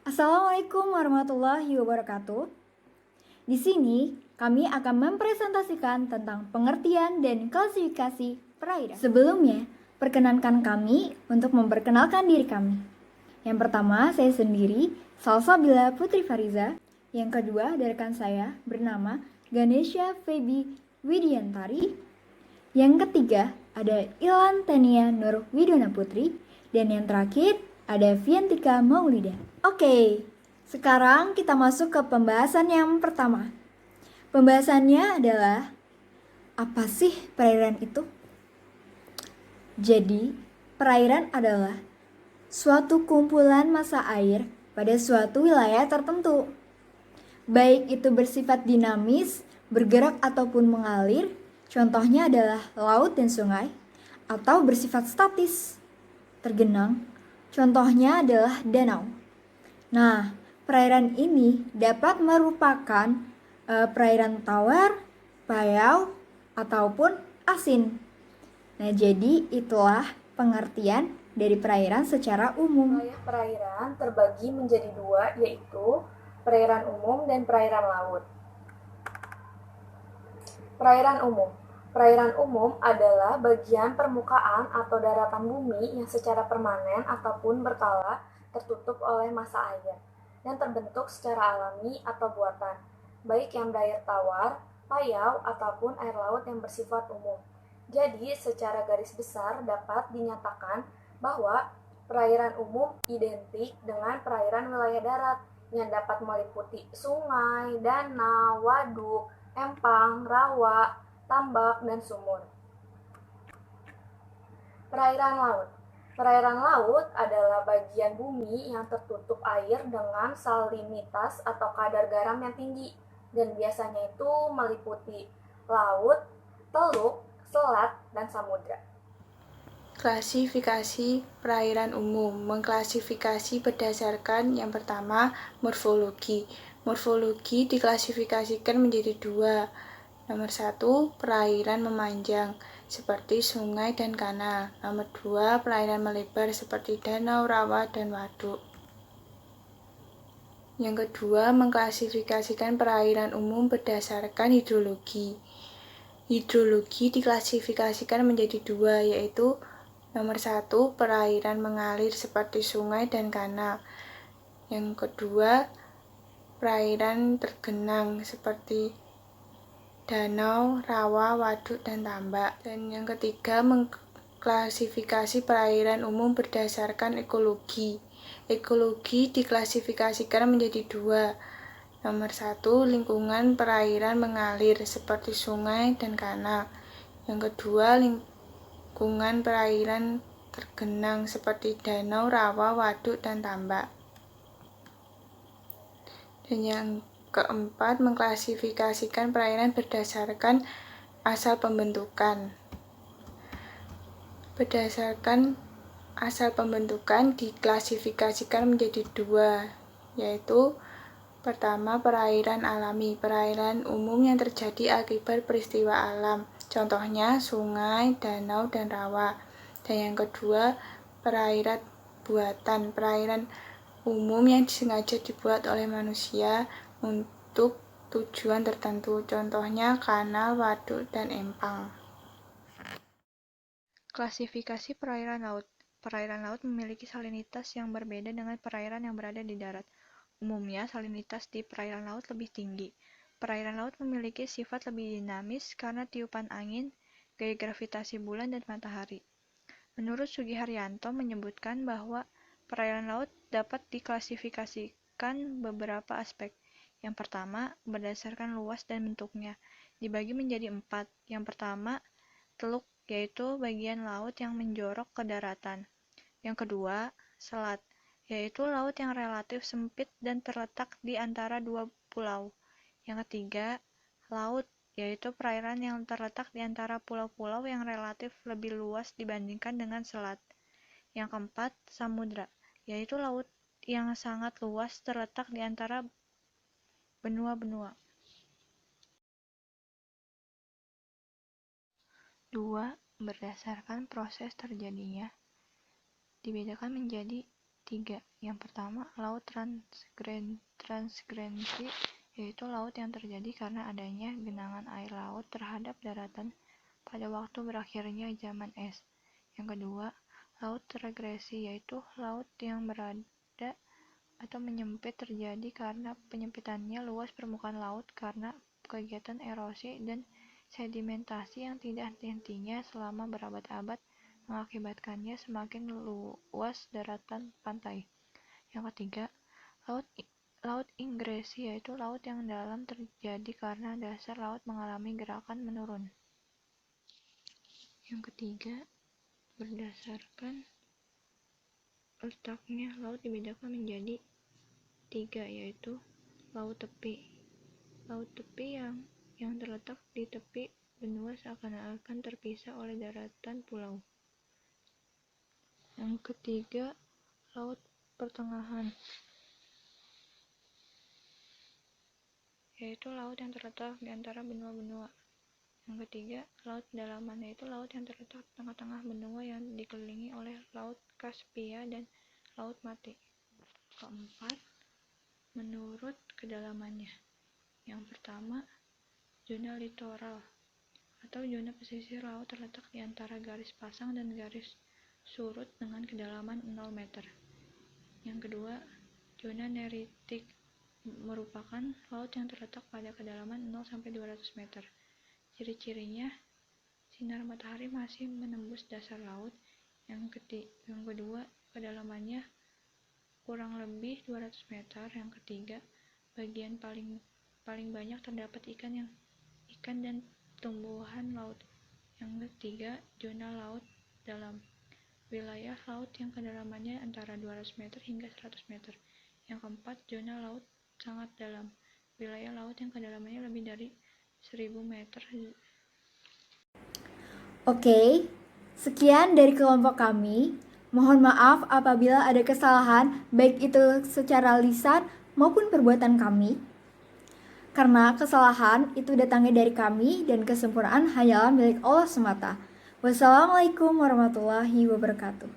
Assalamualaikum warahmatullahi wabarakatuh. Di sini kami akan mempresentasikan tentang pengertian dan klasifikasi perairan. Sebelumnya, perkenankan kami untuk memperkenalkan diri kami. Yang pertama, saya sendiri, Salsabila Putri Fariza. Yang kedua, dari rekan saya bernama Ganesha Feby Widiantari. Yang ketiga, ada Ilan Tania Nur Widona Putri. Dan yang terakhir, ada Viantika Maulida. Oke, sekarang kita masuk ke pembahasan yang pertama. Pembahasannya adalah, apa sih perairan itu? Jadi, perairan adalah suatu kumpulan massa air pada suatu wilayah tertentu. Baik itu bersifat dinamis, bergerak ataupun mengalir, contohnya adalah laut dan sungai, atau bersifat statis, tergenang, contohnya adalah danau. Nah, perairan ini dapat merupakan perairan tawar, payau, ataupun asin. Nah, jadi itulah pengertian dari perairan secara umum. Wilayah perairan terbagi menjadi dua, yaitu perairan umum dan perairan laut. Perairan umum. Perairan umum adalah bagian permukaan atau daratan bumi yang secara permanen ataupun berkala tertutup oleh massa air dan terbentuk secara alami atau buatan, baik yang berair tawar, payau, ataupun air laut yang bersifat umum. Jadi, secara garis besar dapat dinyatakan bahwa perairan umum identik dengan perairan wilayah darat yang dapat meliputi sungai, danau, waduk, empang, rawa, tambak, dan sumur. Perairan laut. Perairan laut adalah bagian bumi yang tertutup air dengan salinitas atau kadar garam yang tinggi, dan biasanya itu meliputi laut, teluk, selat, dan samudra. Klasifikasi perairan umum mengklasifikasi berdasarkan yang pertama, morfologi. Morfologi diklasifikasikan menjadi dua. Nomor 1, perairan memanjang seperti sungai dan kanal. Nomor 2, perairan melebar seperti danau, rawa, dan waduk. Yang kedua, mengklasifikasikan perairan umum berdasarkan hidrologi. Hidrologi diklasifikasikan menjadi dua, yaitu nomor 1, perairan mengalir seperti sungai dan kanal. Yang kedua, perairan tergenang seperti danau, rawa, waduk, dan tambak. Dan yang ketiga, mengklasifikasi perairan umum berdasarkan ekologi. Ekologi diklasifikasikan menjadi dua. Nomor 1, lingkungan perairan mengalir seperti sungai dan kanal. Yang kedua, lingkungan perairan tergenang seperti danau, rawa, waduk, dan tambak. Dan yang keempat, mengklasifikasikan perairan berdasarkan asal pembentukan. Berdasarkan asal pembentukan diklasifikasikan menjadi dua, yaitu pertama, perairan alami, perairan umum yang terjadi akibat peristiwa alam, contohnya sungai, danau, dan rawa. Dan yang kedua, perairan buatan, perairan umum yang sengaja dibuat oleh manusia untuk tujuan tertentu, contohnya kanal, waduk, dan empang. Klasifikasi perairan laut. Perairan laut memiliki salinitas yang berbeda dengan perairan yang berada di darat. Umumnya, salinitas di perairan laut lebih tinggi. Perairan laut memiliki sifat lebih dinamis karena tiupan angin, gaya gravitasi bulan dan matahari. Menurut Sugi Haryanto menyebutkan bahwa perairan laut dapat diklasifikasikan beberapa aspek. Yang pertama, berdasarkan luas dan bentuknya, dibagi menjadi 4. Yang pertama, teluk, yaitu bagian laut yang menjorok ke daratan. Yang kedua, selat, yaitu laut yang relatif sempit dan terletak di antara dua pulau. Yang ketiga, laut, yaitu perairan yang terletak di antara pulau-pulau yang relatif lebih luas dibandingkan dengan selat. Yang keempat, samudra, yaitu laut yang sangat luas terletak di antara benua-benua. 2. Berdasarkan proses terjadinya, dibedakan menjadi 3. Yang pertama, laut transgrensi, yaitu laut yang terjadi karena adanya genangan air laut terhadap daratan pada waktu berakhirnya zaman es. Yang kedua, laut regresi, yaitu laut yang berada atau menyempit terjadi karena penyempitannya luas permukaan laut karena kegiatan erosi dan sedimentasi yang tidak henti-hentinya selama berabad-abad mengakibatkannya semakin luas daratan pantai. Yang ketiga, laut ingresi, yaitu laut yang dalam terjadi karena dasar laut mengalami gerakan menurun. Yang ketiga, berdasarkan letaknya, laut dibedakan menjadi 3, yaitu laut tepi. Laut tepi yang terletak di tepi benua seakan-akan terpisah oleh daratan pulau. Yang ketiga, laut pertengahan, yaitu laut yang terletak di antara benua-benua. Yang ketiga, laut dalaman, yaitu laut yang terletak di tengah-tengah benua yang dikelilingi oleh Laut Kaspia dan Laut Mati. Keempat, menurut kedalamannya. Yang pertama, zona litoral atau zona pesisir laut terletak di antara garis pasang dan garis surut dengan kedalaman 0 meter. Yang kedua, zona neritik merupakan laut yang terletak pada kedalaman 0-200 meter. Ciri-cirinya, sinar matahari masih menembus dasar laut. Yang kedua, kedalamannya kurang lebih 200 meter. Yang ketiga, bagian paling banyak terdapat ikan dan tumbuhan laut. Yang ketiga, zona laut dalam, wilayah laut yang kedalamannya antara 200 meter hingga 100 meter. Yang keempat, zona laut sangat dalam, wilayah laut yang kedalamannya lebih dari 1000 meter. Oke, sekian dari kelompok kami. Mohon maaf apabila ada kesalahan, baik itu secara lisan maupun perbuatan kami. Karena kesalahan itu datangnya dari kami dan kesempurnaan hanyalah milik Allah semata. Wassalamualaikum warahmatullahi wabarakatuh.